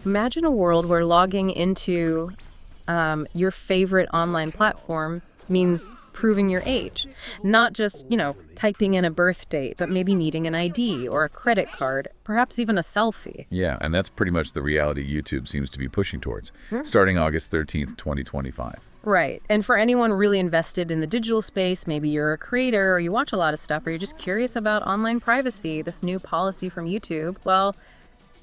Imagine a world where logging into your favorite online platform means proving your age. Not just, typing in a birth date, but maybe needing an ID or a credit card, perhaps even a selfie. Yeah, and that's pretty much the reality YouTube seems to be pushing towards, starting August 13th, 2025. Right. And for anyone really invested in the digital space, maybe you're a creator or you watch a lot of stuff or you're just curious about online privacy, this new policy from YouTube, well,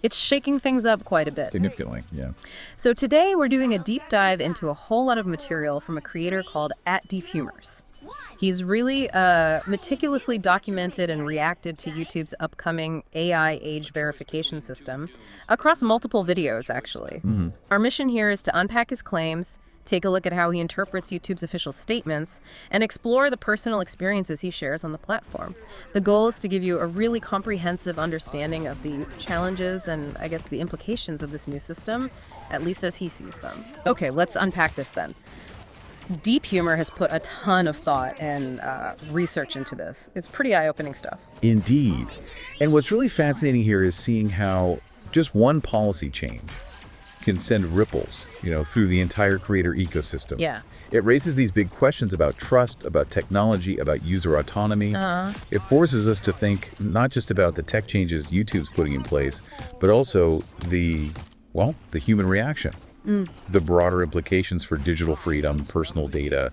it's shaking things up quite a bit. Significantly, yeah. So today we're doing a deep dive into a whole lot of material from a creator called @DeepHumor. He's really meticulously documented and reacted to YouTube's upcoming AI age verification system across multiple videos, actually. Our mission here is to unpack his claims, take a look at how he interprets YouTube's official statements, and explore the personal experiences he shares on the platform. The goal is to give you a really comprehensive understanding of the challenges and, I guess, the implications of this new system, at least as he sees them. Okay, let's unpack this then. DeepHumor has put a ton of thought and research into this. It's pretty eye-opening stuff. Indeed. And what's really fascinating here is seeing how just one policy change can send ripples, through the entire creator ecosystem. Yeah. It raises these big questions about trust, about technology, about user autonomy. It forces us to think not just about the tech changes YouTube's putting in place, but also the human reaction, the broader implications for digital freedom, personal data,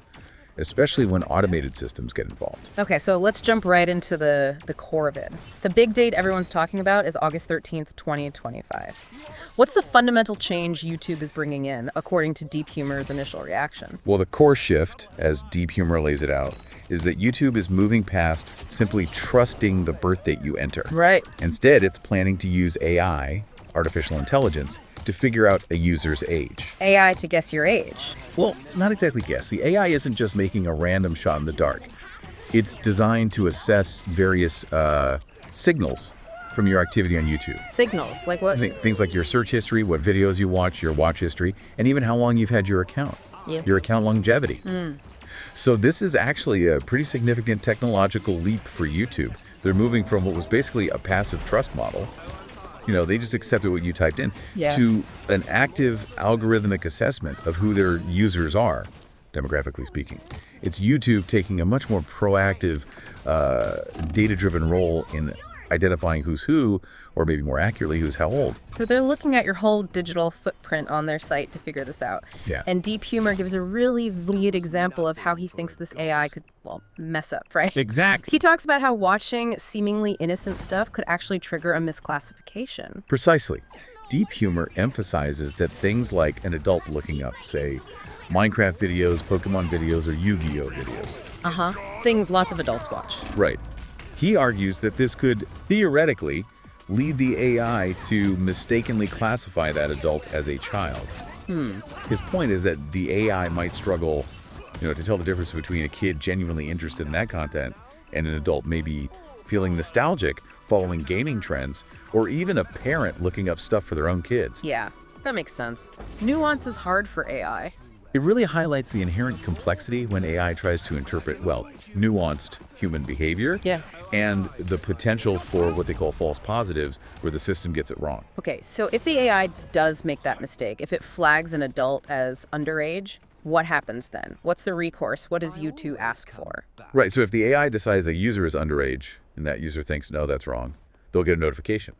especially when automated systems get involved. Okay, so let's jump right into the core of it. The big date everyone's talking about is August 13th, 2025. What's the fundamental change YouTube is bringing in, according to DeepHumor's initial reaction? Well, the core shift, as DeepHumor lays it out, is that YouTube is moving past simply trusting the birth date you enter. Right. Instead, it's planning to use AI, artificial intelligence, to figure out a user's age. AI to guess your age. Well, not exactly guess. The AI isn't just making a random shot in the dark. It's designed to assess various signals from your activity on YouTube. Signals? Like what? Things like your search history, what videos you watch, your watch history, and even how long you've had your account, your account longevity. So this is actually a pretty significant technological leap for YouTube. They're moving from what was basically a passive trust model, they just accepted what you typed in, to an active algorithmic assessment of who their users are, demographically speaking. It's YouTube taking a much more proactive, data-driven role in identifying who's who, or maybe more accurately, who's how old. So they're looking at your whole digital footprint on their site to figure this out. Yeah. And DeepHumor gives a really vivid example of how he thinks this AI could, mess up, right? Exactly. He talks about how watching seemingly innocent stuff could actually trigger a misclassification. Precisely. DeepHumor emphasizes that things like an adult looking up, say, Minecraft videos, Pokemon videos, or Yu-Gi-Oh videos. Things lots of adults watch. Right. He argues that this could, theoretically, lead the AI to mistakenly classify that adult as a child. His point is that the AI might struggle, to tell the difference between a kid genuinely interested in that content and an adult maybe feeling nostalgic following gaming trends, or even a parent looking up stuff for their own kids. Yeah, that makes sense. Nuance is hard for AI. It really highlights the inherent complexity when AI tries to interpret, nuanced human behavior. Yeah. And the potential for what they call false positives, where the system gets it wrong. Okay, so if the AI does make that mistake, if it flags an adult as underage, what happens then? What's the recourse? What does YouTube ask for? Right, so if the AI decides a user is underage, and that user thinks, no, that's wrong, they'll get a notification.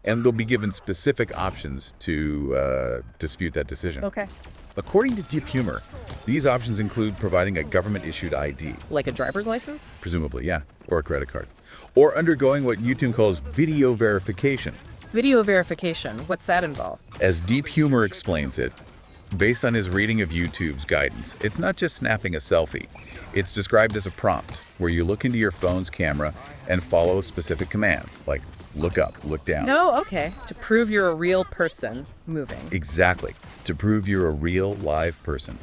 And they'll be given specific options to dispute that decision. Okay. According to DeepHumor, these options include providing a government-issued ID. Like a driver's license? Presumably, yeah, or a credit card. Or undergoing what YouTube calls video verification. Video verification, what's that involve? As DeepHumor explains it, based on his reading of YouTube's guidance, it's not just snapping a selfie. It's described as a prompt, where you look into your phone's camera and follow specific commands, like look up, look down. Oh, okay. To prove you're a real person moving. Exactly. To prove you're a real, live person.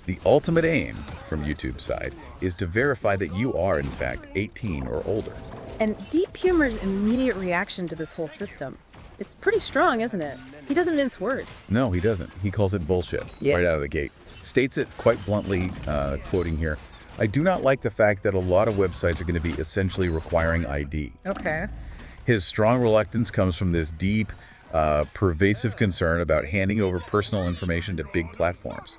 The ultimate aim, from YouTube's side, is to verify that you are, in fact, 18 or older. And DeepHumor's immediate reaction to this whole system, it's pretty strong, isn't it? He doesn't mince words. No, he doesn't. He calls it bullshit right out of the gate. States it quite bluntly, quoting here, "I do not like the fact that a lot of websites are going to be essentially requiring ID." Okay. His strong reluctance comes from this deep pervasive concern about handing over personal information to big platforms.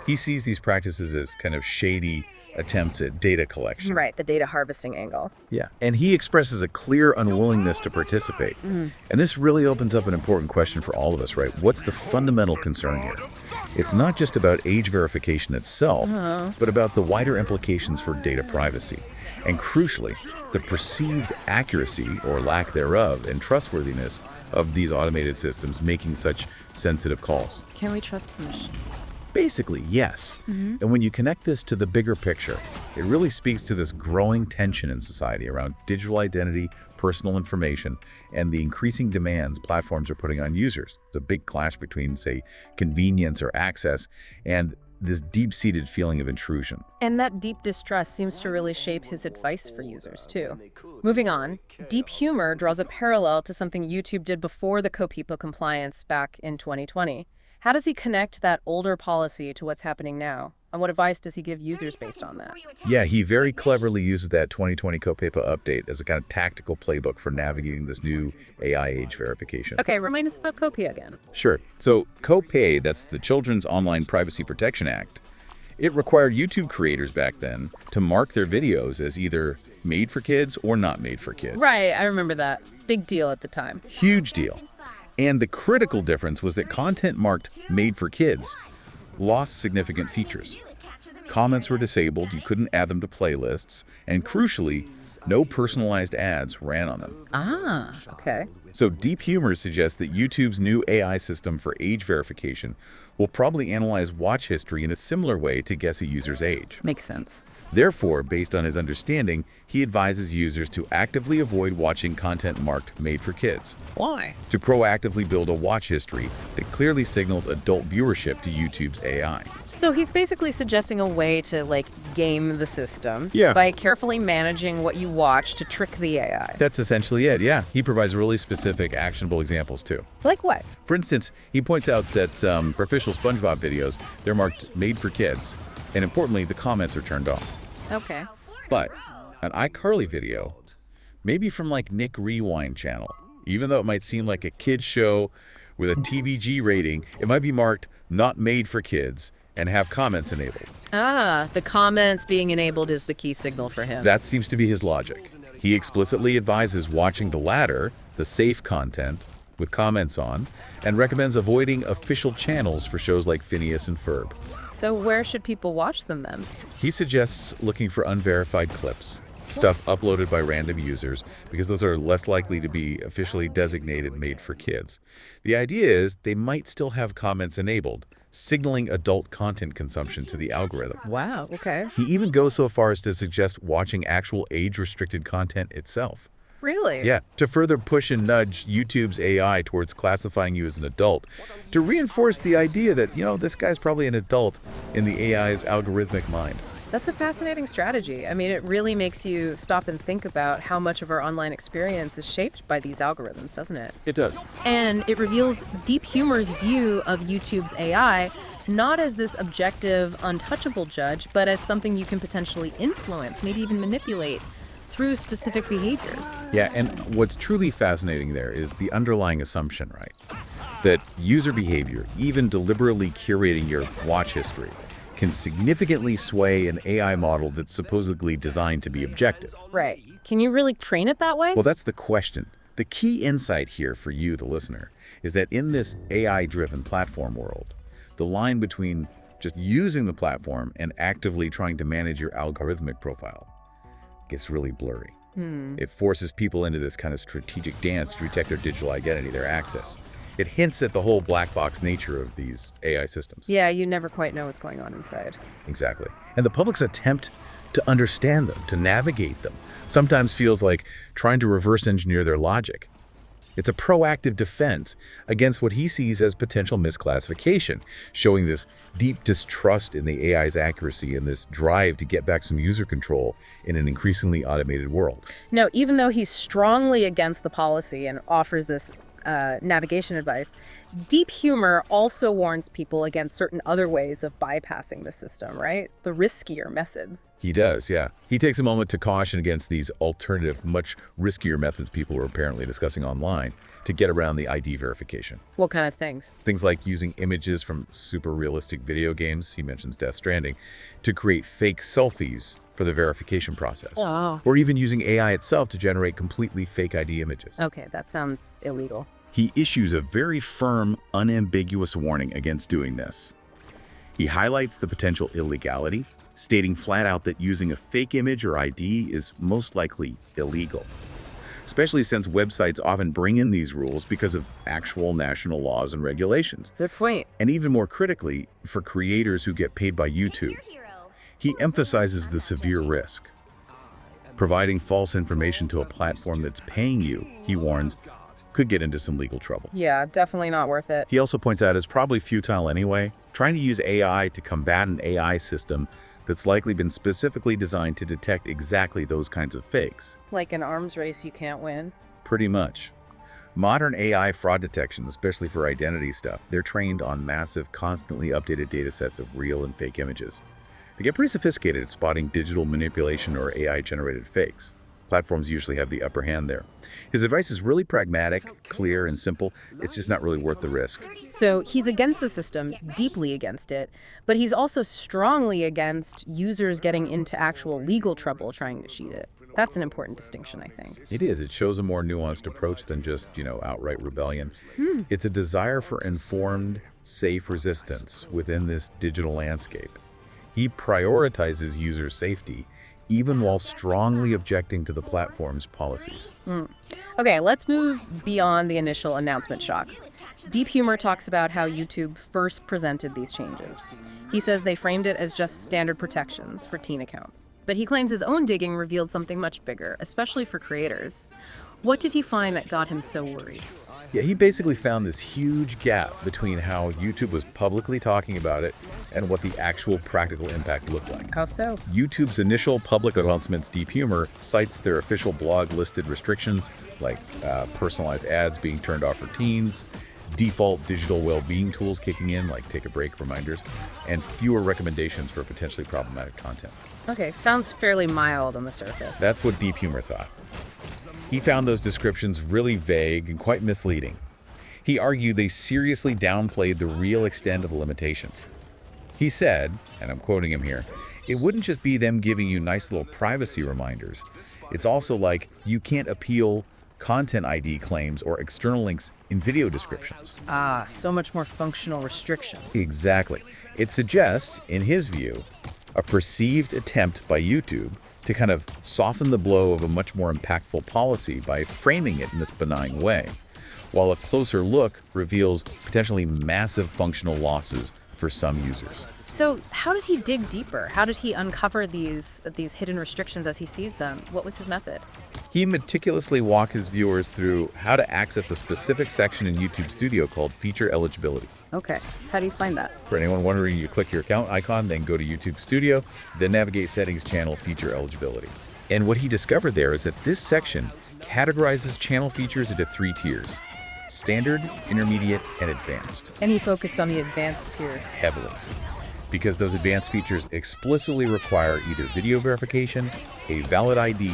He sees these practices as kind of shady attempts at data collection. Right, the data harvesting angle. Yeah, and he expresses a clear unwillingness to participate. And this really opens up an important question for all of us, right? What's the fundamental concern here? It's not just about age verification itself, but about the wider implications for data privacy. And crucially, the perceived accuracy or lack thereof and trustworthiness of these automated systems making such sensitive calls. Can we trust the machine? Basically, yes. And when you connect this to the bigger picture, it really speaks to this growing tension in society around digital identity, personal information, and the increasing demands platforms are putting on users. It's a big clash between, say, convenience or access and this deep-seated feeling of intrusion. And that deep distrust seems to really shape his advice for users, too. Moving on, DeepHumor draws a parallel to something YouTube did before the COPPA compliance back in 2020. How does he connect that older policy to what's happening now? And what advice does he give users based on that? Yeah, he very cleverly uses that 2020 COPPA update as a kind of tactical playbook for navigating this new AI age verification. Okay, remind us about COPPA again. Sure. So COPPA, that's the Children's Online Privacy Protection Act, it required YouTube creators back then to mark their videos as either made for kids or not made for kids. Right, I remember that. Big deal at the time. Huge deal. And the critical difference was that content marked made for kids lost significant features. Comments were disabled, you couldn't add them to playlists, and crucially, no personalized ads ran on them. Ah, okay. So DeepHumor suggests that YouTube's new AI system for age verification will probably analyze watch history in a similar way to guess a user's age. Makes sense. Therefore, based on his understanding, he advises users to actively avoid watching content marked made for kids. Why? To proactively build a watch history that clearly signals adult viewership to YouTube's AI. So he's basically suggesting a way to, like, game the system Yeah. by carefully managing what you watch to trick the AI. That's essentially it, yeah. He provides really specific, actionable examples, too. Like what? For instance, he points out that for official SpongeBob videos, they're marked made for kids, and importantly, the comments are turned off. Okay. But an iCarly video, maybe from like Nick Rewind channel, even though it might seem like a kid's show with a TVG rating, it might be marked not made for kids and have comments enabled. Ah, the comments being enabled is the key signal for him. That seems to be his logic. He explicitly advises watching the latter, the safe content, with comments on, and recommends avoiding official channels for shows like Phineas and Ferb. So where should people watch them then? He suggests looking for unverified clips, stuff uploaded by random users, because those are less likely to be officially designated made for kids. The idea is they might still have comments enabled, signaling adult content consumption to the algorithm. Wow, okay. He even goes so far as to suggest watching actual age-restricted content itself. Really? Yeah, to further push and nudge YouTube's AI towards classifying you as an adult, to reinforce the idea that, this guy's probably an adult in the AI's algorithmic mind. That's a fascinating strategy. I mean, it really makes you stop and think about how much of our online experience is shaped by these algorithms, doesn't it? It does. And it reveals DeepHumor's view of YouTube's AI not as this objective, untouchable judge, but as something you can potentially influence, maybe even manipulate through specific behaviors. Yeah, and what's truly fascinating there is the underlying assumption, right? That user behavior, even deliberately curating your watch history, can significantly sway an AI model that's supposedly designed to be objective. Right. Can you really train it that way? Well, that's the question. The key insight here for you, the listener, is that in this AI-driven platform world, the line between just using the platform and actively trying to manage your algorithmic profile gets really blurry. It forces people into this kind of strategic dance to protect their digital identity, their access. It hints at the whole black box nature of these AI systems. Yeah, you never quite know what's going on inside. Exactly. And the public's attempt to understand them, to navigate them, sometimes feels like trying to reverse engineer their logic. It's a proactive defense against what he sees as potential misclassification, showing this deep distrust in the AI's accuracy and this drive to get back some user control in an increasingly automated world. Now, even though he's strongly against the policy and offers this navigation advice. DeepHumor also warns people against certain other ways of bypassing the system, right? The riskier methods. He does, yeah. He takes a moment to caution against these alternative, much riskier methods people are apparently discussing online to get around the ID verification. What kind of things? Things like using images from super realistic video games, he mentions Death Stranding, to create fake selfies for the verification process. Oh. Or even using AI itself to generate completely fake ID images. Okay, that sounds illegal. He issues a very firm, unambiguous warning against doing this. He highlights the potential illegality, stating flat out that using a fake image or ID is most likely illegal, especially since websites often bring in these rules because of actual national laws and regulations. Good point. And even more critically, for creators who get paid by YouTube, he emphasizes the severe risk. Providing false information to a platform that's paying you, he warns, could get into some legal trouble. Yeah, definitely not worth it. He also points out it's probably futile anyway. Trying to use AI to combat an AI system that's likely been specifically designed to detect exactly those kinds of fakes. Like an arms race you can't win. Pretty much. Modern AI fraud detection, especially for identity stuff, they're trained on massive, constantly updated data sets of real and fake images. They get pretty sophisticated at spotting digital manipulation or AI-generated fakes. Platforms usually have the upper hand there. His advice is really pragmatic, clear, and simple. It's just not really worth the risk. So he's against the system, deeply against it, but he's also strongly against users getting into actual legal trouble trying to cheat it. That's an important distinction, I think. It is. It shows a more nuanced approach than just, outright rebellion. It's a desire for informed, safe resistance within this digital landscape. He prioritizes user safety, even while strongly objecting to the platform's policies. Okay, let's move beyond the initial announcement shock. DeepHumor talks about how YouTube first presented these changes. He says they framed it as just standard protections for teen accounts. But he claims his own digging revealed something much bigger, especially for creators. What did he find that got him so worried? Yeah, he basically found this huge gap between how YouTube was publicly talking about it and what the actual practical impact looked like. How so? YouTube's initial public announcements, DeepHumor, cites their official blog listed restrictions, like personalized ads being turned off for teens, default digital well-being tools kicking in, like take a break reminders, and fewer recommendations for potentially problematic content. Okay, sounds fairly mild on the surface. That's what DeepHumor thought. He found those descriptions really vague and quite misleading. He argued they seriously downplayed the real extent of the limitations. He said, and I'm quoting him here, "It wouldn't just be them giving you nice little privacy reminders. It's also like you can't appeal content ID claims or external links in video descriptions." Ah, so much more functional restrictions. Exactly. It suggests, in his view, a perceived attempt by YouTube to kind of soften the blow of a much more impactful policy by framing it in this benign way, while a closer look reveals potentially massive functional losses for some users. So how did he dig deeper? How did he uncover these hidden restrictions as he sees them? What was his method? He meticulously walked his viewers through how to access a specific section in YouTube Studio called Feature Eligibility. Okay, how do you find that? For anyone wondering, you click your account icon, then go to YouTube Studio, then navigate Settings, Channel, Feature Eligibility. And what he discovered there is that this section categorizes channel features into 3 tiers: Standard, Intermediate, and Advanced. And he focused on the advanced tier. Heavily. Because those advanced features explicitly require either video verification, a valid ID,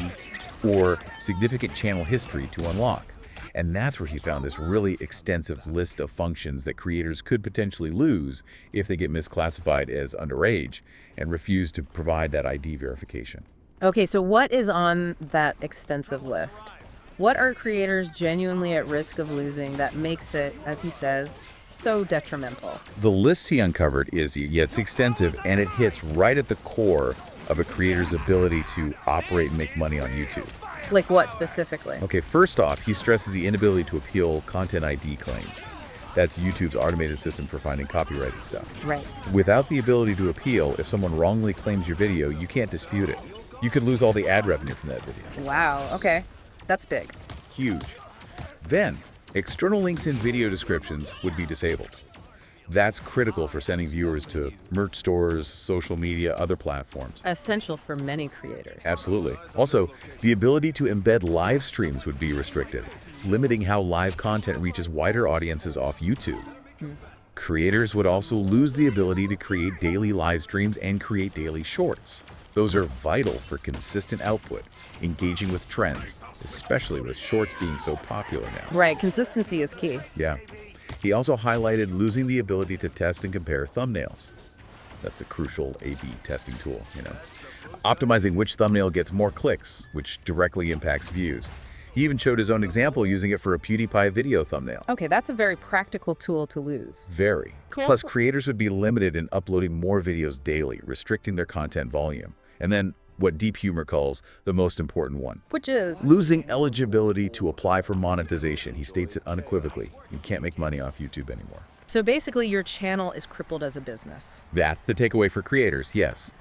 or significant channel history to unlock. And that's where he found this really extensive list of functions that creators could potentially lose if they get misclassified as underage and refuse to provide that ID verification. Okay, so what is on that extensive list? What are creators genuinely at risk of losing that makes it, as he says, so detrimental? The list he uncovered is, it's extensive, and it hits right at the core of a creator's ability to operate and make money on YouTube. Like what specifically? Okay, first off, he stresses the inability to appeal content ID claims. That's YouTube's automated system for finding copyrighted stuff. Right. Without the ability to appeal, if someone wrongly claims your video, you can't dispute it. You could lose all the ad revenue from that video. Wow, okay. That's big. Huge. Then, external links in video descriptions would be disabled. That's critical for sending viewers to merch stores, social media, other platforms. Essential for many creators. Absolutely. Also, the ability to embed live streams would be restricted, limiting how live content reaches wider audiences off YouTube. Creators would also lose the ability to create daily live streams and create daily shorts. Those are vital for consistent output, engaging with trends, especially with shorts being so popular now. Right, consistency is key. Yeah. He also highlighted losing the ability to test and compare thumbnails. That's a crucial A/B testing tool, Optimizing which thumbnail gets more clicks, which directly impacts views. He even showed his own example using it for a PewDiePie video thumbnail. Okay, that's a very practical tool to lose. Very. Plus, creators would be limited in uploading more videos daily, restricting their content volume. And then what DeepHumor calls the most important one. Which is? Losing eligibility to apply for monetization. He states it unequivocally. You can't make money off YouTube anymore. So basically your channel is crippled as a business. That's the takeaway for creators, yes.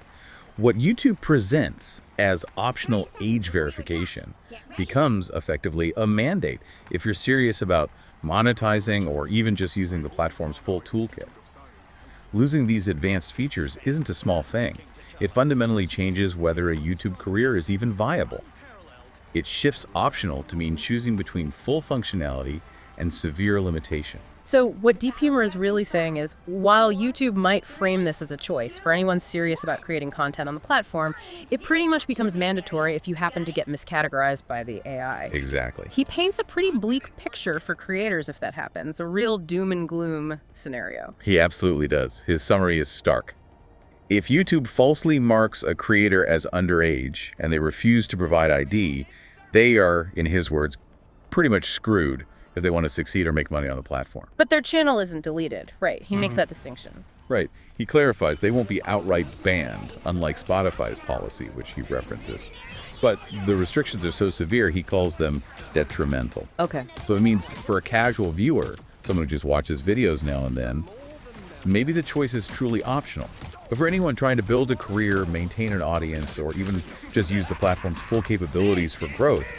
What YouTube presents as optional age verification becomes effectively a mandate if you're serious about monetizing or even just using the platform's full toolkit. Losing these advanced features isn't a small thing. It fundamentally changes whether a YouTube career is even viable. It shifts optional to mean choosing between full functionality and severe limitation. So what DeepHumor is really saying is, while YouTube might frame this as a choice for anyone serious about creating content on the platform, it pretty much becomes mandatory if you happen to get miscategorized by the AI. Exactly. He paints a pretty bleak picture for creators if that happens, a real doom and gloom scenario. He absolutely does. His summary is stark. If YouTube falsely marks a creator as underage and they refuse to provide ID, they are, in his words, pretty much screwed if they want to succeed or make money on the platform. But their channel isn't deleted, right? He makes that distinction. Right. He clarifies they won't be outright banned, unlike Spotify's policy, which he references. But the restrictions are so severe, he calls them detrimental. Okay. So it means for a casual viewer, someone who just watches videos now and then, maybe the choice is truly optional. But for anyone trying to build a career, maintain an audience, or even just use the platform's full capabilities for growth,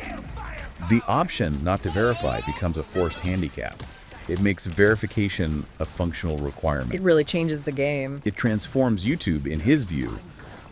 the option not to verify becomes a forced handicap. It makes verification a functional requirement. It really changes the game. It transforms YouTube, in his view,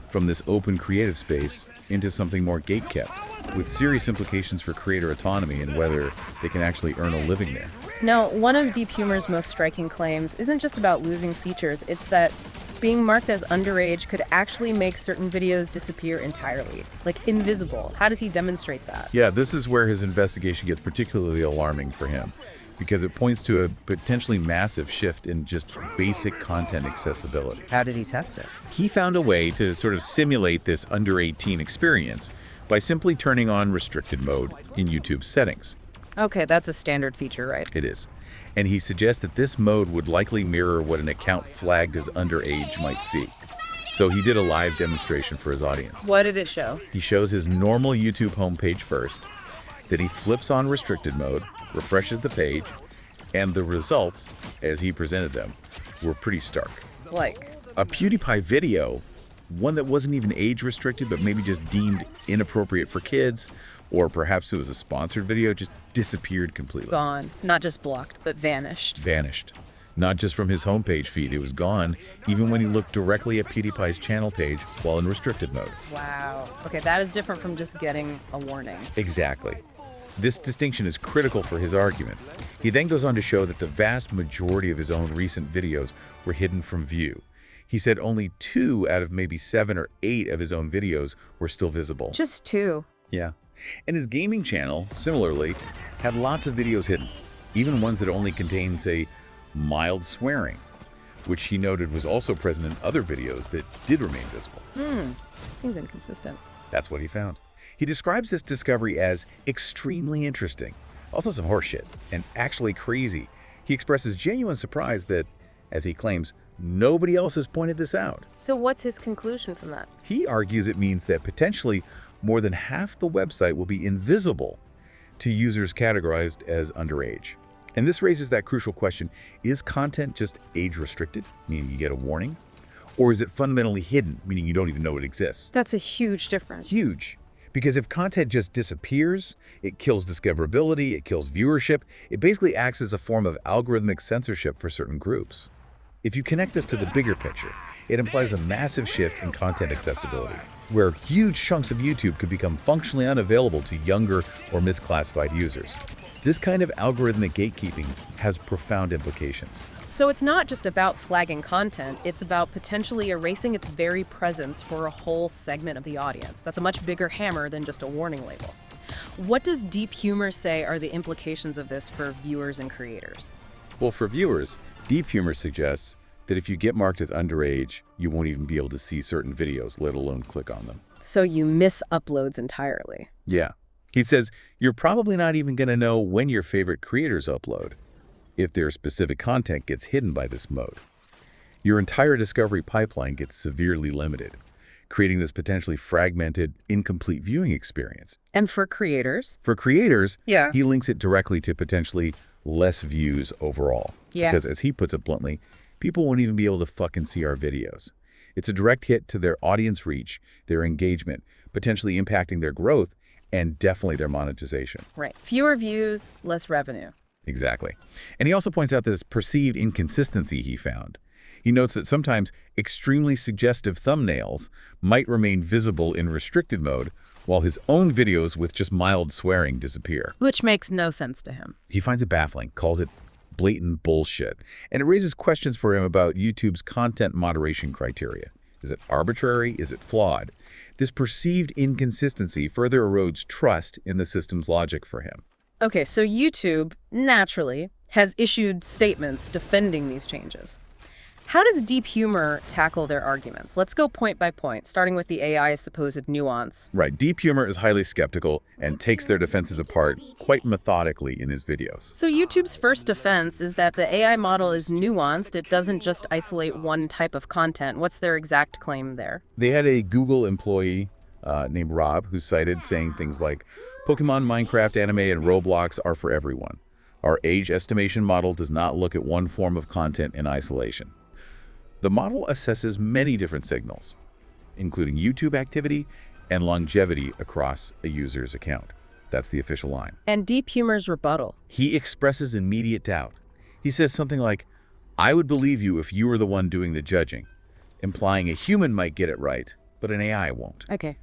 from this open creative space into something more gatekept, with serious implications for creator autonomy and whether they can actually earn a living there. Now, one of DeepHumor's most striking claims isn't just about losing features, it's that being marked as underage could actually make certain videos disappear entirely, like invisible. How does he demonstrate that? Yeah, this is where his investigation gets particularly alarming for him, because it points to a potentially massive shift in just basic content accessibility. How did he test it? He found a way to sort of simulate this under 18 experience by simply turning on restricted mode in YouTube's settings. Okay, that's a standard feature, right? It is. And he suggests that this mode would likely mirror what an account flagged as underage might see. So he did a live demonstration for his audience. What did it show? He shows his normal YouTube homepage first, then he flips on restricted mode, refreshes the page, and the results, as he presented them, were pretty stark. Like? A PewDiePie video, one that wasn't even age restricted, but maybe just deemed inappropriate for kids, or perhaps it was a sponsored video, just disappeared completely. Gone. Not just blocked, but vanished. Vanished. Not just from his homepage feed, it was gone even when he looked directly at PewDiePie's channel page while in restricted mode. Wow. Okay, that is different from just getting a warning. Exactly. This distinction is critical for his argument. He then goes on to show that the vast majority of his own recent videos were hidden from view. He said only 2 out of maybe 7 or 8 of his own videos were still visible. Just 2. Yeah. And his gaming channel, similarly, had lots of videos hidden, even ones that only contained, say, mild swearing, which he noted was also present in other videos that did remain visible. Seems inconsistent. That's what he found. He describes this discovery as extremely interesting, also some horseshit, and actually crazy. He expresses genuine surprise that, as he claims, nobody else has pointed this out. So what's his conclusion from that? He argues it means that potentially more than half the website will be invisible to users categorized as underage. And this raises that crucial question, is content just age restricted, meaning you get a warning? Or is it fundamentally hidden, meaning you don't even know it exists? That's a huge difference. Huge. Because if content just disappears, it kills discoverability, it kills viewership, it basically acts as a form of algorithmic censorship for certain groups. If you connect this to the bigger picture, it implies a massive shift in content accessibility, where huge chunks of YouTube could become functionally unavailable to younger or misclassified users. This kind of algorithmic gatekeeping has profound implications. So it's not just about flagging content, it's about potentially erasing its very presence for a whole segment of the audience. That's a much bigger hammer than just a warning label. What does DeepHumor say are the implications of this for viewers and creators? Well, for viewers, DeepHumor suggests that if you get marked as underage, you won't even be able to see certain videos, let alone click on them. So you miss uploads entirely. Yeah. He says you're probably not even going to know when your favorite creators upload if their specific content gets hidden by this mode. Your entire discovery pipeline gets severely limited, creating this potentially fragmented, incomplete viewing experience. And for creators? For creators, Yeah. he links it directly to potentially less views overall. Yeah. Because as he puts it bluntly, people won't even be able to fucking see our videos. It's a direct hit to their audience reach, their engagement, potentially impacting their growth, and definitely their monetization. Right. Fewer views, less revenue. Exactly. And he also points out this perceived inconsistency he found. He notes that sometimes extremely suggestive thumbnails might remain visible in restricted mode, while his own videos with just mild swearing disappear. Which makes no sense to him. He finds it baffling, calls it blatant bullshit, and it raises questions for him about YouTube's content moderation criteria. Is it arbitrary? Is it flawed? This perceived inconsistency further erodes trust in the system's logic for him. Okay, so YouTube, naturally, has issued statements defending these changes. How does DeepHumor tackle their arguments? Let's go point by point, starting with the AI's supposed nuance. Right. DeepHumor is highly skeptical and takes their defenses apart quite methodically in his videos. So YouTube's first defense is that the AI model is nuanced. It doesn't just isolate one type of content. What's their exact claim there? They had a Google employee named Rob who cited saying things like, Pokemon, Minecraft, anime, and Roblox are for everyone. Our age estimation model does not look at one form of content in isolation. The model assesses many different signals, including YouTube activity and longevity across a user's account. That's the official line. And DeepHumor's rebuttal. He expresses immediate doubt. He says something like, I would believe you if you were the one doing the judging, implying a human might get it right, but an AI won't. Okay.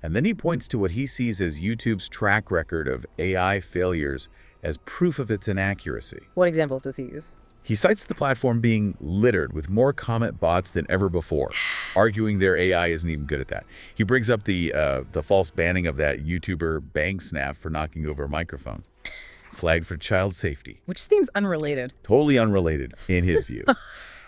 And then he points to what he sees as YouTube's track record of AI failures as proof of its inaccuracy. What examples does he use? He cites the platform being littered with more comment bots than ever before, arguing their AI isn't even good at that. He brings up the false banning of that YouTuber Bang Snap for knocking over a microphone, flagged for child safety. Which seems unrelated. Totally unrelated, in his view.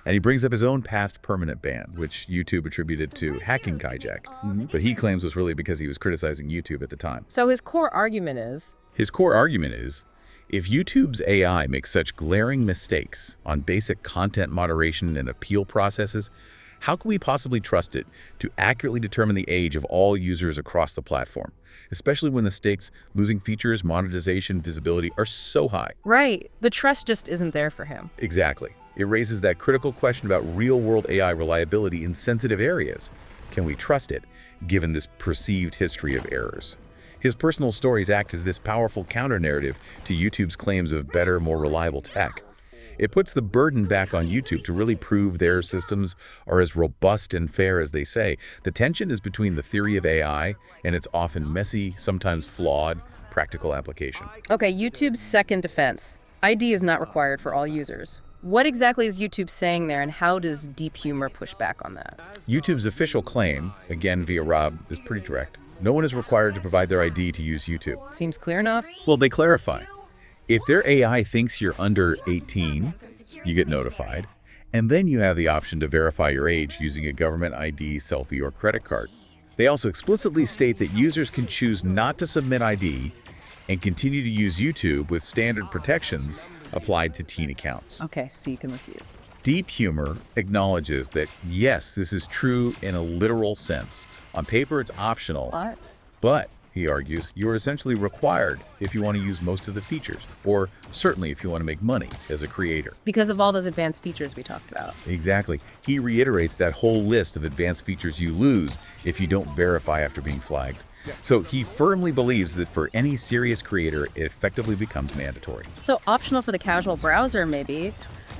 And he brings up his own past permanent ban, which YouTube attributed to hacking Kajak, but he claims was really because he was criticizing YouTube at the time. So his core argument is? His core argument is, if YouTube's AI makes such glaring mistakes on basic content moderation and appeal processes, how can we possibly trust it to accurately determine the age of all users across the platform, especially when the stakes, losing features, monetization, visibility, are so high? Right. The trust just isn't there for him. Exactly. It raises that critical question about real-world AI reliability in sensitive areas. Can we trust it, given this perceived history of errors? His personal stories act as this powerful counter-narrative to YouTube's claims of better, more reliable tech. It puts the burden back on YouTube to really prove their systems are as robust and fair as they say. The tension is between the theory of AI and its often messy, sometimes flawed, practical application. Okay, YouTube's second defense. ID is not required for all users. What exactly is YouTube saying there, and how does DeepHumor push back on that? YouTube's official claim, again via Rob, is pretty direct. No one is required to provide their ID to use YouTube. Seems clear enough. Well, they clarify. If their AI thinks you're under 18, you get notified, and then you have the option to verify your age using a government ID, selfie, or credit card. They also explicitly state that users can choose not to submit ID and continue to use YouTube with standard protections applied to teen accounts. Okay, so you can refuse. DeepHumor acknowledges that, yes, this is true in a literal sense. On paper, it's optional, but, he argues, you're essentially required if you want to use most of the features, or certainly if you want to make money as a creator. Because of all those advanced features we talked about. Exactly. He reiterates that whole list of advanced features you lose if you don't verify after being flagged. So he firmly believes that for any serious creator, it effectively becomes mandatory. So optional for the casual browser, maybe,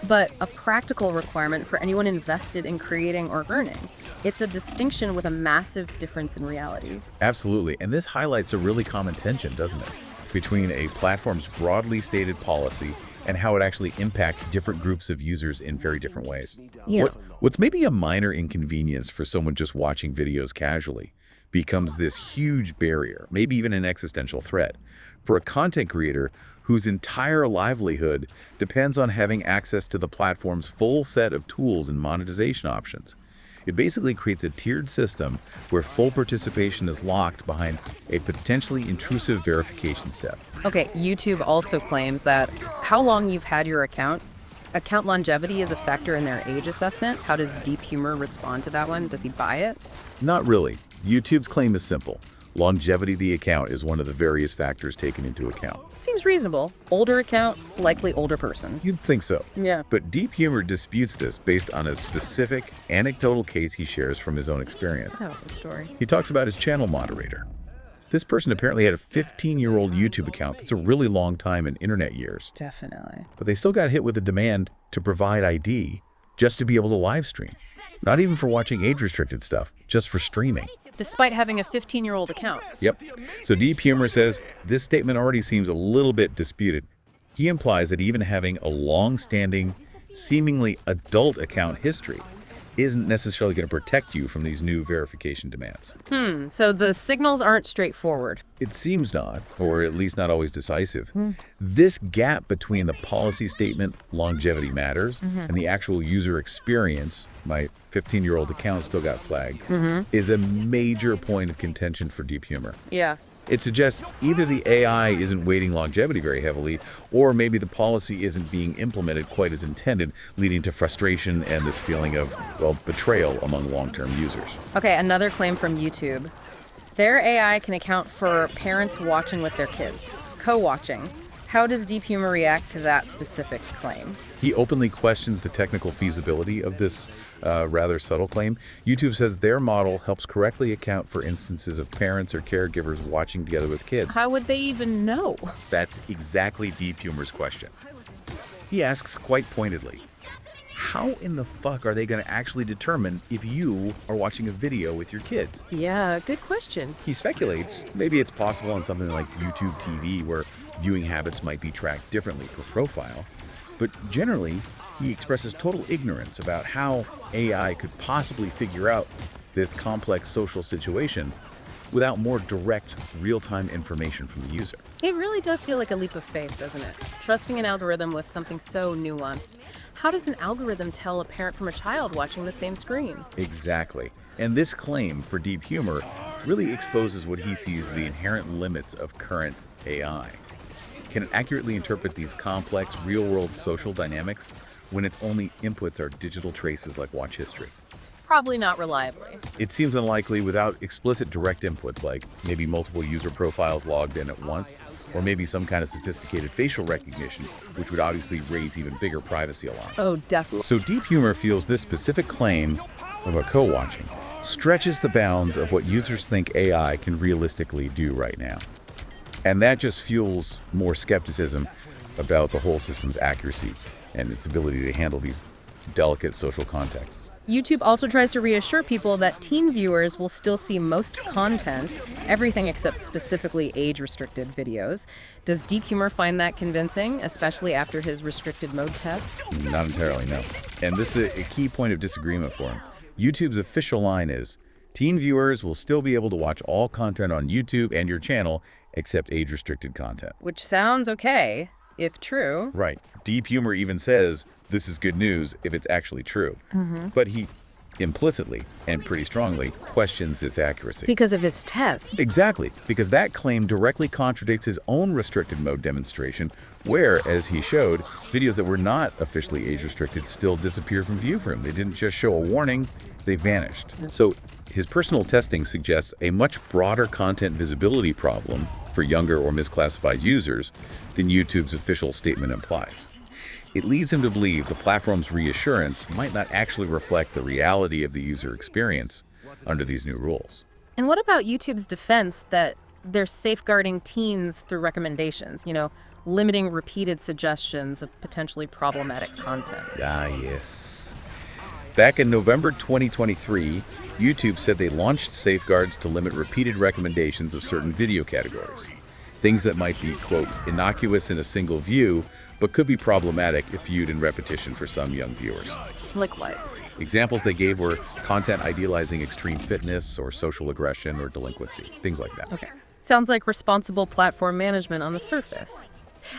but a practical requirement for anyone invested in creating or earning. It's a distinction with a massive difference in reality. Absolutely. And this highlights a really common tension, doesn't it? Between a platform's broadly stated policy and how it actually impacts different groups of users in very different ways. Yeah. What's maybe a minor inconvenience for someone just watching videos casually becomes this huge barrier, maybe even an existential threat, for a content creator whose entire livelihood depends on having access to the platform's full set of tools and monetization options. It basically creates a tiered system where full participation is locked behind a potentially intrusive verification step. Okay, YouTube also claims that how long you've had your account longevity is a factor in their age assessment. How does DeepHumor respond to that one? Does he buy it? Not really. YouTube's claim is simple. Longevity of the account is one of the various factors taken into account. Seems reasonable. Older account, likely older person. You'd think so. Yeah. But DeepHumor disputes this based on a specific anecdotal case he shares from his own experience. Oh, the story. He talks about his channel moderator. This person apparently had a 15-year-old YouTube account. That's a really long time in internet years. Definitely. But they still got hit with a demand to provide ID just to be able to live stream. Not even for watching age-restricted stuff, just for streaming. Despite having a 15-year-old account. Yep. So DeepHumor says this statement already seems a little bit disputed. He implies that even having a long-standing, seemingly adult account history isn't necessarily going to protect you from these new verification demands. So the signals aren't straightforward. It seems not, or at least not always decisive. This gap between the policy statement, longevity matters, and the actual user experience, my 15-year-old account still got flagged, is a major point of contention for DeepHumor. Yeah. It suggests either the AI isn't weighting longevity very heavily, or maybe the policy isn't being implemented quite as intended, leading to frustration and this feeling of, well, betrayal among long-term users. Okay, another claim from YouTube. Their AI can account for parents watching with their kids, co-watching. How does DeepHumor react to that specific claim? He openly questions the technical feasibility of this rather subtle claim. YouTube says their model helps correctly account for instances of parents or caregivers watching together with kids. How would they even know? That's exactly DeepHumor's question. He asks quite pointedly, how in the fuck are they going to actually determine if you are watching a video with your kids? Yeah, good question. He speculates maybe it's possible on something like YouTube TV where viewing habits might be tracked differently per profile, but generally he expresses total ignorance about how AI could possibly figure out this complex social situation without more direct, real-time information from the user. It really does feel like a leap of faith, doesn't it? Trusting an algorithm with something so nuanced. How does an algorithm tell a parent from a child watching the same screen? Exactly. And this claim for DeepHumor really exposes what he sees the inherent limits of current AI. Can it accurately interpret these complex, real-world social dynamics when its only inputs are digital traces like watch history? Probably not reliably. It seems unlikely without explicit direct inputs like maybe multiple user profiles logged in at once, or maybe some kind of sophisticated facial recognition, which would obviously raise even bigger privacy alarms. Oh, definitely. So DeepHumor feels this specific claim of a co-watching stretches the bounds of what users think AI can realistically do right now. And that just fuels more skepticism about the whole system's accuracy and its ability to handle these delicate social contexts. YouTube also tries to reassure people that teen viewers will still see most content, everything except specifically age-restricted videos. Does DeepHumor find that convincing, especially after his restricted mode test? Not entirely, no. And this is a key point of disagreement for him. YouTube's official line is, teen viewers will still be able to watch all content on YouTube and your channel except age-restricted content. Which sounds okay, if true. Right. DeepHumor even says this is good news if it's actually true. But he implicitly and pretty strongly questions its accuracy. Because of his test. Exactly, because that claim directly contradicts his own restricted mode demonstration, where, as he showed, videos that were not officially age-restricted still disappeared from view for him. They didn't just show a warning, they vanished. So his personal testing suggests a much broader content visibility problem for younger or misclassified users than YouTube's official statement implies. It leads him to believe the platform's reassurance might not actually reflect the reality of the user experience under these new rules. And what about YouTube's defense that they're safeguarding teens through recommendations? limiting repeated suggestions of potentially problematic content. Ah, yes. Back in November 2023, YouTube said they launched safeguards to limit repeated recommendations of certain video categories. Things that might be, quote, innocuous in a single view, but could be problematic if viewed in repetition for some young viewers. Like what? Examples they gave were content idealizing extreme fitness or social aggression or delinquency, things like that. Okay. Sounds like responsible platform management on the surface.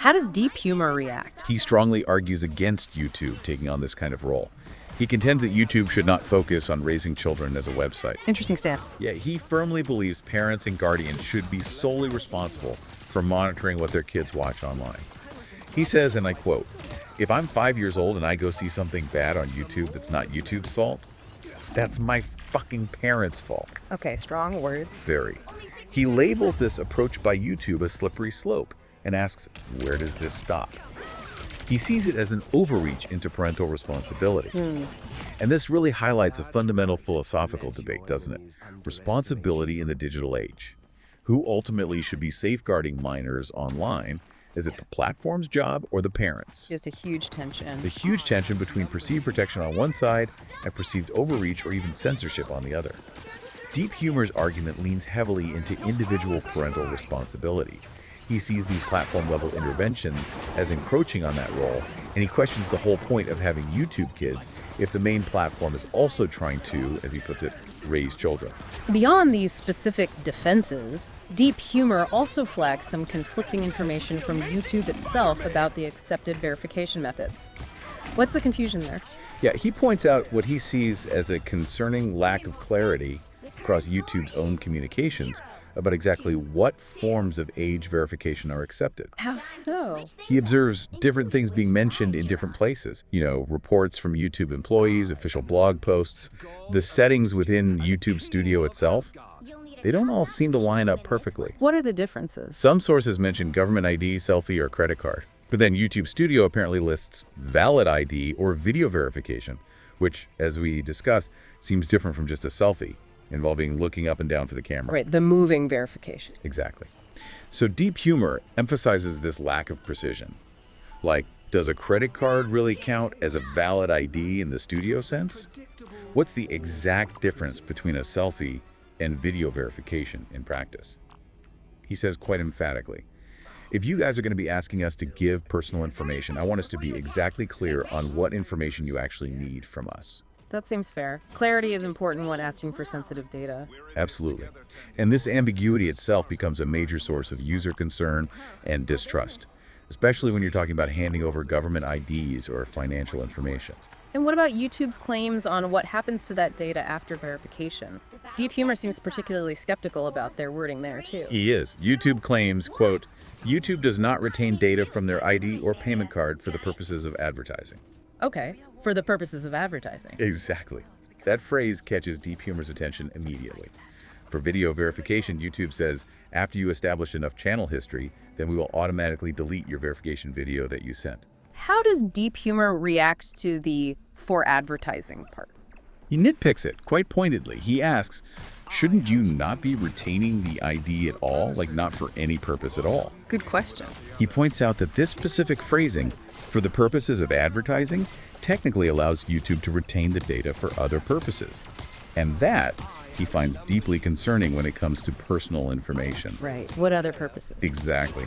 How does DeepHumor react? He strongly argues against YouTube taking on this kind of role. He contends that YouTube should not focus on raising children as a website. Interesting stand. Yeah, he firmly believes parents and guardians should be solely responsible for monitoring what their kids watch online. He says, and I quote, "If I'm 5 years old and I go see something bad on YouTube that's not YouTube's fault, that's my fucking parents' fault." Okay, strong words. Very. He labels this approach by YouTube a slippery slope and asks, where does this stop? He sees it as an overreach into parental responsibility. And this really highlights a fundamental philosophical debate, doesn't it? Responsibility in the digital age. Who ultimately should be safeguarding minors online? Is it the platform's job or the parents? Just a huge tension. The huge tension between perceived protection on one side and perceived overreach or even censorship on the other. DeepHumor's argument leans heavily into individual parental responsibility. He sees these platform-level interventions as encroaching on that role, and he questions the whole point of having YouTube Kids if the main platform is also trying to, as he puts it, raise children. Beyond these specific defenses, DeepHumor also flags some conflicting information from YouTube itself about the accepted verification methods. What's the confusion there? Yeah, he points out what he sees as a concerning lack of clarity across YouTube's own communications about exactly what forms of age verification are accepted. How so? He observes different things being mentioned in different places. Reports from YouTube employees, official blog posts, the settings within YouTube Studio itself. They don't all seem to line up perfectly. What are the differences? Some sources mention government ID, selfie, or credit card. But then YouTube Studio apparently lists valid ID or video verification, which, as we discussed, seems different from just a selfie, involving looking up and down for the camera. Right, the moving verification. Exactly. So DeepHumor emphasizes this lack of precision. Like, does a credit card really count as a valid ID in the studio sense? What's the exact difference between a selfie and video verification in practice? He says quite emphatically, if you guys are going to be asking us to give personal information, I want us to be exactly clear on what information you actually need from us. That seems fair. Clarity is important when asking for sensitive data. Absolutely. And this ambiguity itself becomes a major source of user concern and distrust, especially when you're talking about handing over government IDs or financial information. And what about YouTube's claims on what happens to that data after verification? DeepHumor seems particularly skeptical about their wording there, too. He is. YouTube claims, quote, YouTube does not retain data from their ID or payment card for the purposes of advertising. Okay, for the purposes of advertising. Exactly. That phrase catches DeepHumor's attention immediately. For video verification, YouTube says, after you establish enough channel history, then we will automatically delete your verification video that you sent. How does DeepHumor react to the for advertising part? He nitpicks it quite pointedly. He asks, shouldn't you not be retaining the ID at all, like not for any purpose at all? Good question. He points out that this specific phrasing, for the purposes of advertising, technically allows YouTube to retain the data for other purposes. And that he finds deeply concerning when it comes to personal information. Right. What other purposes? Exactly.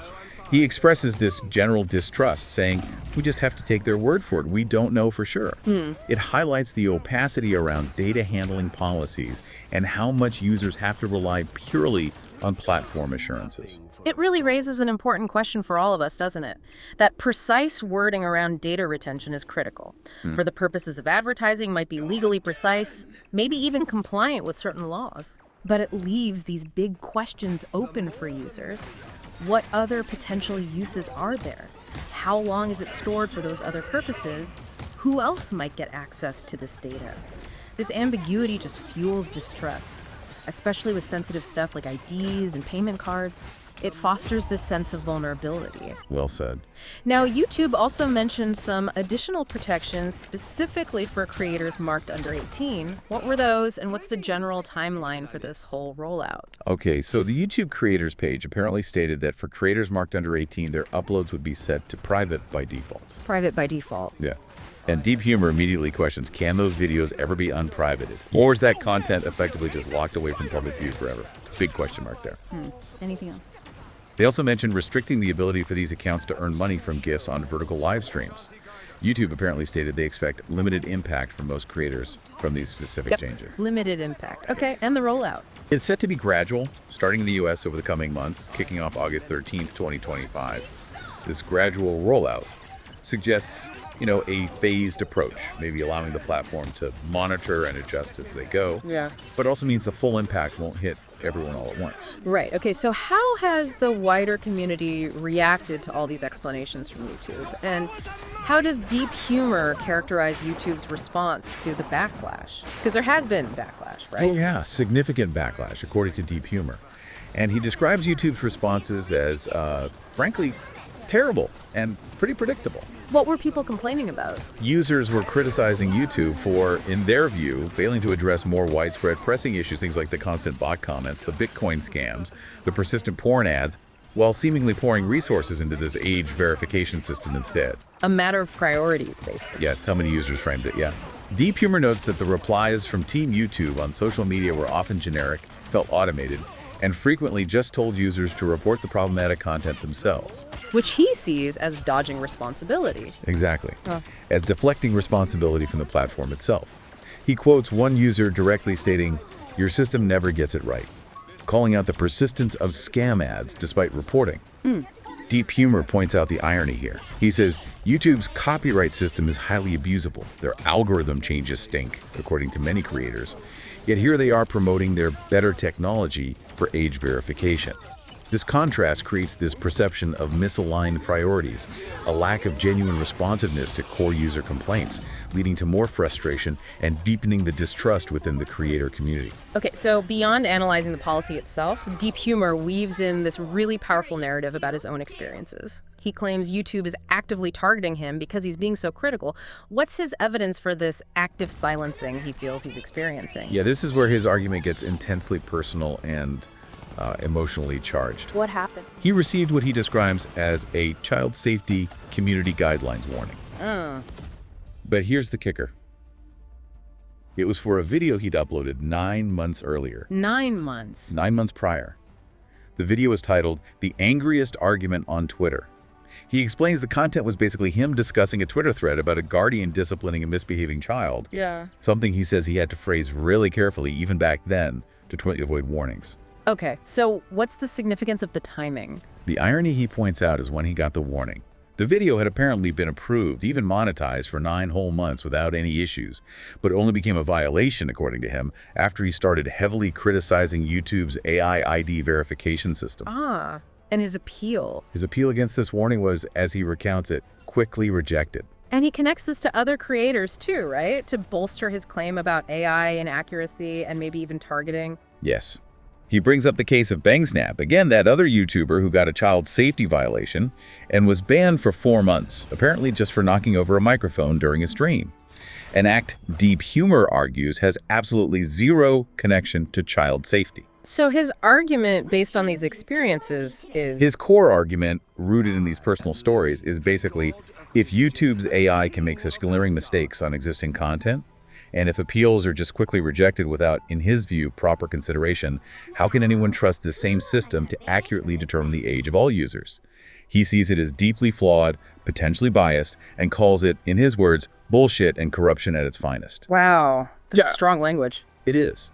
He expresses this general distrust, saying, we just have to take their word for it. We don't know for sure. It highlights the opacity around data handling policies and how much users have to rely purely on platform assurances. It really raises an important question for all of us, doesn't it? That precise wording around data retention is critical. For the purposes of advertising might be legally precise, maybe even compliant with certain laws. But it leaves these big questions open for users. What other potential uses are there? How long is it stored for those other purposes? Who else might get access to this data? This ambiguity just fuels distrust, especially with sensitive stuff like IDs and payment cards. it fosters this sense of vulnerability. Well said. Now, YouTube also mentioned some additional protections specifically for creators marked under 18. What were those, and what's the general timeline for this whole rollout? Okay, so the YouTube creators page apparently stated that for creators marked under 18, their uploads would be set to private by default. Private by default. Yeah. And DeepHumor immediately questions, can those videos ever be unprivated? Or is that content effectively just locked away from public view forever? Big question mark there. Anything else? They also mentioned restricting the ability for these accounts to earn money from GIFs on vertical live streams. YouTube apparently stated they expect limited impact from most creators from these specific changes. Limited impact. Okay, and the rollout. It's set to be gradual, starting in the U.S. over the coming months, kicking off August 13th, 2025. This gradual rollout suggests, a phased approach, maybe allowing the platform to monitor and adjust as they go. Yeah. But it also means the full impact won't hit everyone all at once. Right. Okay, so how has the wider community reacted to all these explanations from YouTube? And how does DeepHumor characterize YouTube's response to the backlash? Because there has been backlash, right? Oh yeah, significant backlash, according to DeepHumor. And he describes YouTube's responses as, frankly, terrible and pretty predictable. What were people complaining about? Users were criticizing YouTube for, in their view, failing to address more widespread pressing issues, things like the constant bot comments, the Bitcoin scams, the persistent porn ads, while seemingly pouring resources into this age verification system instead. A matter of priorities, basically. Yeah, that's how many users framed it, yeah. DeepHumor notes that the replies from Team YouTube on social media were often generic, felt automated, and frequently just told users to report the problematic content themselves. Which he sees as dodging responsibility. Exactly. As deflecting responsibility from the platform itself. He quotes one user directly stating, "Your system never gets it right," calling out the persistence of scam ads despite reporting. DeepHumor points out the irony here. He says, YouTube's copyright system is highly abusable. Their algorithm changes stink, according to many creators. Yet here they are promoting their better technology for age verification. This contrast creates this perception of misaligned priorities, a lack of genuine responsiveness to core user complaints, leading to more frustration and deepening the distrust within the creator community. Okay, so beyond analyzing the policy itself, DeepHumor weaves in this really powerful narrative about his own experiences. He claims YouTube is actively targeting him because he's being so critical. What's his evidence for this active silencing he feels he's experiencing? Yeah, this is where his argument gets intensely personal and emotionally charged. What happened? He received what he describes as a child safety community guidelines warning. But here's the kicker. It was for a video he'd uploaded 9 months earlier. 9 months? 9 months prior. The video was titled, "The Angriest Argument on Twitter." He explains the content was basically him discussing a Twitter thread about a guardian disciplining a misbehaving child. Yeah. Something he says he had to phrase really carefully, even back then, to avoid warnings. Okay, so what's the significance of the timing? The irony he points out is when he got the warning. The video had apparently been approved, even monetized for 9 whole months without any issues, but it only became a violation, according to him, after he started heavily criticizing YouTube's AI ID verification system. And his appeal. His appeal against this warning was, as he recounts it, quickly rejected. And he connects this to other creators too, right? To bolster his claim about AI inaccuracy and maybe even targeting. Yes. He brings up the case of BangSnap, again that other YouTuber who got a child safety violation and was banned for 4 months, apparently just for knocking over a microphone during a stream. An act DeepHumor argues has absolutely zero connection to child safety. So his argument based on these experiences is... His core argument, rooted in these personal stories, is basically, if YouTube's AI can make such glaring mistakes on existing content, and if appeals are just quickly rejected without, in his view, proper consideration, how can anyone trust the same system to accurately determine the age of all users? He sees it as deeply flawed, potentially biased, and calls it, in his words, bullshit and corruption at its finest. Wow. That's strong language. It is.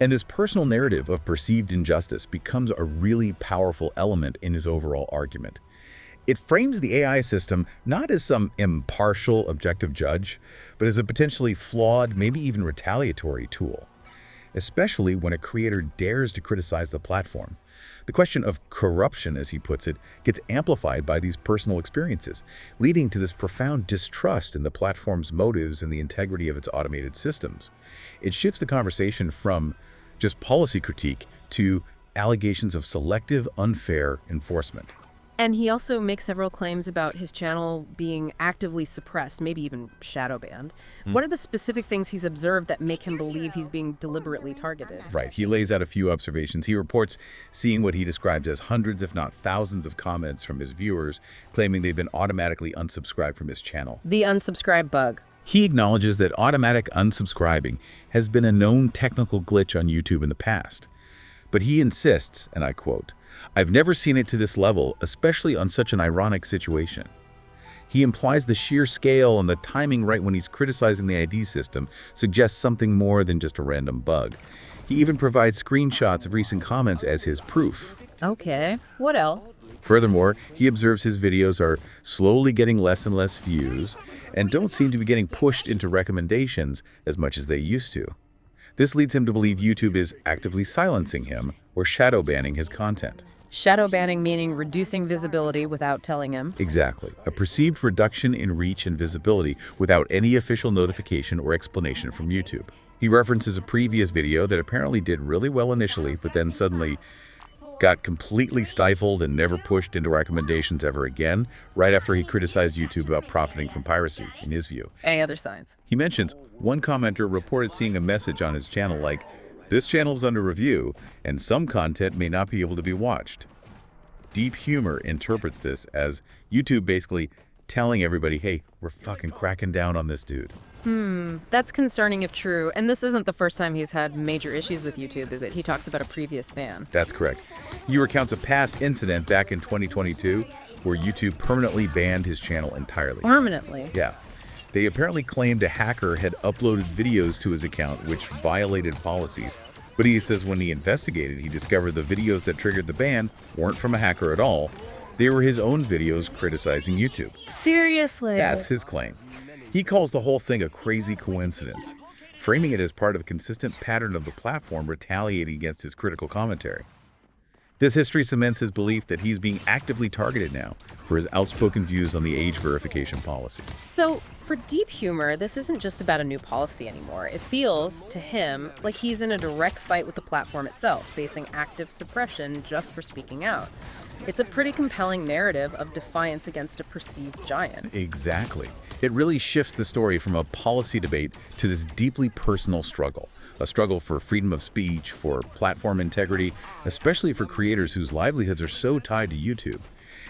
And this personal narrative of perceived injustice becomes a really powerful element in his overall argument. It frames the AI system not as some impartial, objective judge, but as a potentially flawed, maybe even retaliatory tool, especially when a creator dares to criticize the platform. The question of corruption, as he puts it, gets amplified by these personal experiences, leading to this profound distrust in the platform's motives and the integrity of its automated systems. It shifts the conversation from just policy critique to allegations of selective, unfair enforcement. And he also makes several claims about his channel being actively suppressed, maybe even shadow banned. What are the specific things he's observed that make him believe he's being deliberately targeted? Right. He lays out a few observations. He reports seeing what he describes as hundreds, if not thousands, of comments from his viewers claiming they've been automatically unsubscribed from his channel. The unsubscribe bug. He acknowledges that automatic unsubscribing has been a known technical glitch on YouTube in the past. But he insists, and I quote, "I've never seen it to this level, especially on such an ironic situation." He implies the sheer scale and the timing right when he's criticizing the ID system suggests something more than just a random bug. He even provides screenshots of recent comments as his proof. Okay, what else? Furthermore, he observes his videos are slowly getting less and less views and don't seem to be getting pushed into recommendations as much as they used to. This leads him to believe YouTube is actively silencing him or shadow banning his content. Shadow banning meaning reducing visibility without telling him. Exactly. A perceived reduction in reach and visibility without any official notification or explanation from YouTube. He references a previous video that apparently did really well initially, but then suddenly got completely stifled and never pushed into recommendations ever again, right after he criticized YouTube about profiting from piracy, in his view. Any other signs? He mentions one commenter reported seeing a message on his channel like, "This channel is under review, and some content may not be able to be watched." DeepHumor interprets this as YouTube basically telling everybody, hey, we're fucking cracking down on this dude. That's concerning if true. And this isn't the first time he's had major issues with YouTube, is it? He talks about a previous ban. That's correct. He recounts a past incident back in 2022 where YouTube permanently banned his channel entirely. Permanently? Yeah. They apparently claimed a hacker had uploaded videos to his account which violated policies. But he says when he investigated, he discovered the videos that triggered the ban weren't from a hacker at all. They were his own videos criticizing YouTube. Seriously? That's his claim. He calls the whole thing a crazy coincidence, framing it as part of a consistent pattern of the platform retaliating against his critical commentary. This history cements his belief that he's being actively targeted now for his outspoken views on the age verification policy. So, for DeepHumor, this isn't just about a new policy anymore. It feels, to him, like he's in a direct fight with the platform itself, facing active suppression just for speaking out. It's a pretty compelling narrative of defiance against a perceived giant. Exactly. It really shifts the story from a policy debate to this deeply personal struggle. A struggle for freedom of speech, for platform integrity, especially for creators whose livelihoods are so tied to YouTube.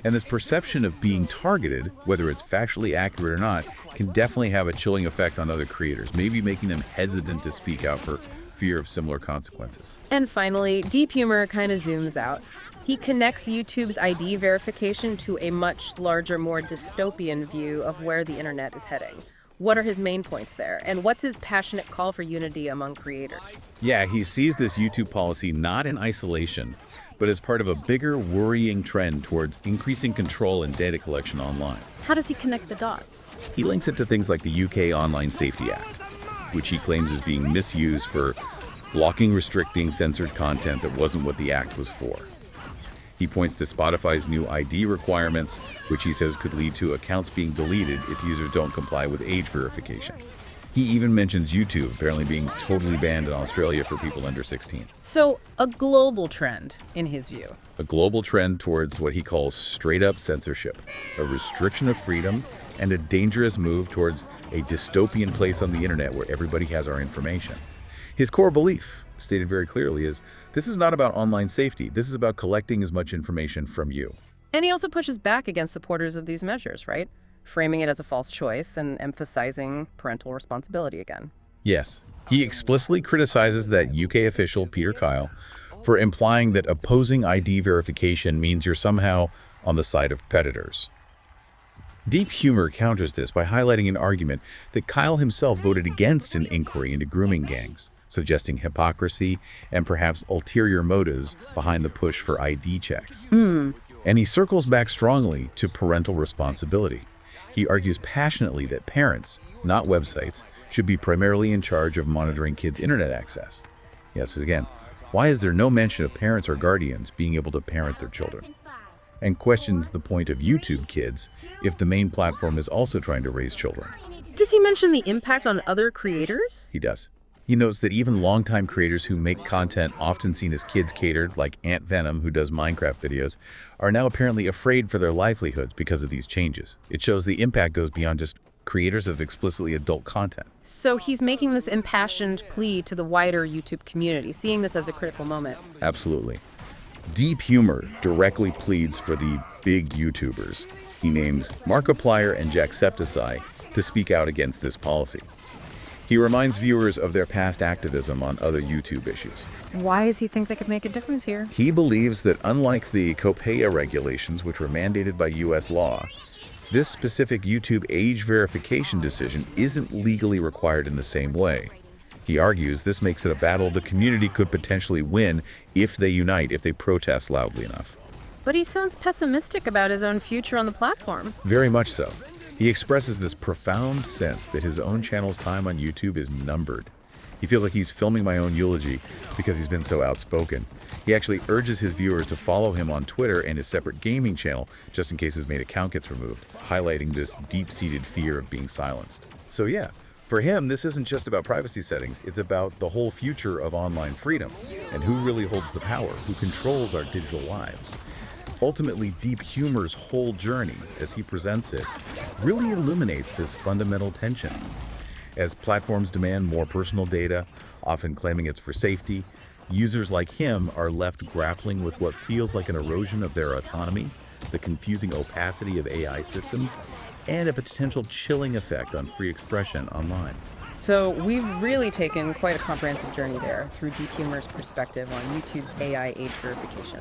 And this perception of being targeted, whether it's factually accurate or not, can definitely have a chilling effect on other creators, maybe making them hesitant to speak out for fear of similar consequences. And finally, DeepHumor kind of zooms out. He connects YouTube's ID verification to a much larger, more dystopian view of where the internet is heading. What are his main points there? And what's his passionate call for unity among creators? Yeah, he sees this YouTube policy not in isolation, but as part of a bigger, worrying trend towards increasing control and data collection online. How does he connect the dots? He links it to things like the UK Online Safety Act, which he claims is being misused for blocking, restricting censored content that wasn't what the act was for. He points to Spotify's new ID requirements, which he says could lead to accounts being deleted if users don't comply with age verification. He even mentions YouTube apparently being totally banned in Australia for people under 16. So, a global trend, in his view. A global trend towards what he calls straight-up censorship, a restriction of freedom, and a dangerous move towards a dystopian place on the internet where everybody has our information. His core belief, stated very clearly, is this is not about online safety. This is about collecting as much information from you. And he also pushes back against supporters of these measures, right? Framing it as a false choice and emphasizing parental responsibility again. Yes. He explicitly criticizes that UK official, Peter Kyle, for implying that opposing ID verification means you're somehow on the side of predators. DeepHumor counters this by highlighting an argument that Kyle himself voted against an inquiry into grooming gangs, suggesting hypocrisy and perhaps ulterior motives behind the push for ID checks. And he circles back strongly to parental responsibility. He argues passionately that parents, not websites, should be primarily in charge of monitoring kids' internet access. Yes, again, why is there no mention of parents or guardians being able to parent their children? And questions the point of YouTube Kids if the main platform is also trying to raise children. Does he mention the impact on other creators? He does. He notes that even longtime creators who make content often seen as kids catered, like Ant Venom, who does Minecraft videos, are now apparently afraid for their livelihoods because of these changes. It shows the impact goes beyond just creators of explicitly adult content. So he's making this impassioned plea to the wider YouTube community, seeing this as a critical moment. Absolutely. DeepHumor directly pleads for the big YouTubers. He names Markiplier and Jacksepticeye to speak out against this policy. He reminds viewers of their past activism on other YouTube issues. Why does he think they could make a difference here? He believes that unlike the COPEA regulations, which were mandated by U.S. law, this specific YouTube age verification decision isn't legally required in the same way. He argues this makes it a battle the community could potentially win if they unite, if they protest loudly enough. But he sounds pessimistic about his own future on the platform. Very much so. He expresses this profound sense that his own channel's time on YouTube is numbered. He feels like he's filming my own eulogy because he's been so outspoken. He actually urges his viewers to follow him on Twitter and his separate gaming channel just in case his main account gets removed, highlighting this deep-seated fear of being silenced. So yeah, for him, this isn't just about privacy settings, it's about the whole future of online freedom and who really holds the power, who controls our digital lives. Ultimately, DeepHumor's whole journey, as he presents it, really illuminates this fundamental tension. As platforms demand more personal data, often claiming it's for safety, users like him are left grappling with what feels like an erosion of their autonomy, the confusing opacity of AI systems, and a potential chilling effect on free expression online. So we've really taken quite a comprehensive journey there through DeepHumor's perspective on YouTube's AI age verification.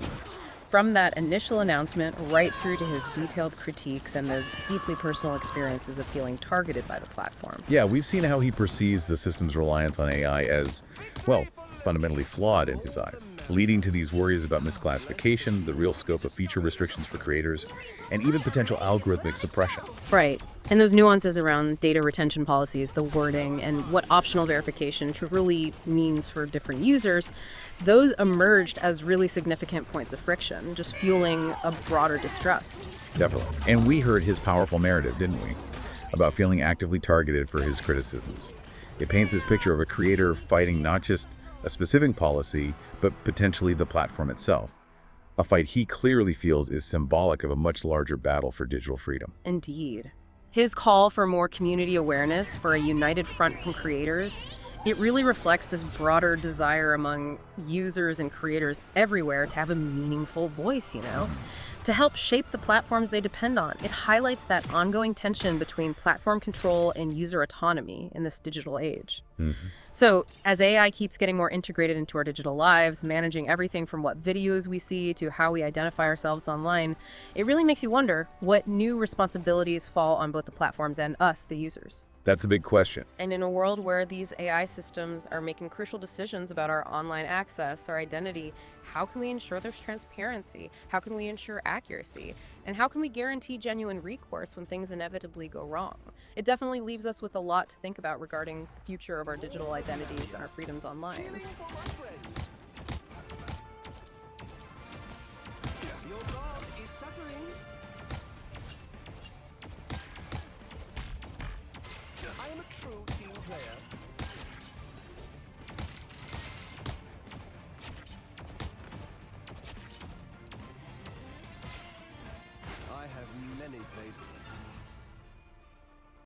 From that initial announcement right through to his detailed critiques and those deeply personal experiences of feeling targeted by the platform. Yeah, we've seen how he perceives the system's reliance on AI as, well, fundamentally flawed in his eyes, leading to these worries about misclassification, the real scope of feature restrictions for creators, and even potential algorithmic suppression. Right. And those nuances around data retention policies, the wording, and what optional verification truly means for different users, those emerged as really significant points of friction, just fueling a broader distrust. Definitely. And we heard his powerful narrative, didn't we? About feeling actively targeted for his criticisms. It paints this picture of a creator fighting not just a specific policy, but potentially the platform itself. A fight he clearly feels is symbolic of a much larger battle for digital freedom. Indeed. His call for more community awareness, for a united front from creators, it really reflects this broader desire among users and creators everywhere to have a meaningful voice, to help shape the platforms they depend on. It highlights that ongoing tension between platform control and user autonomy in this digital age. So as AI keeps getting more integrated into our digital lives, managing everything from what videos we see to how we identify ourselves online, it really makes you wonder what new responsibilities fall on both the platforms and us, the users. That's the big question. And in a world where these AI systems are making crucial decisions about our online access, our identity, how can we ensure there's transparency? How can we ensure accuracy? And how can we guarantee genuine recourse when things inevitably go wrong? It definitely leaves us with a lot to think about regarding the future of our digital identities and our freedoms online. Your dog is suffering. I am a true team player.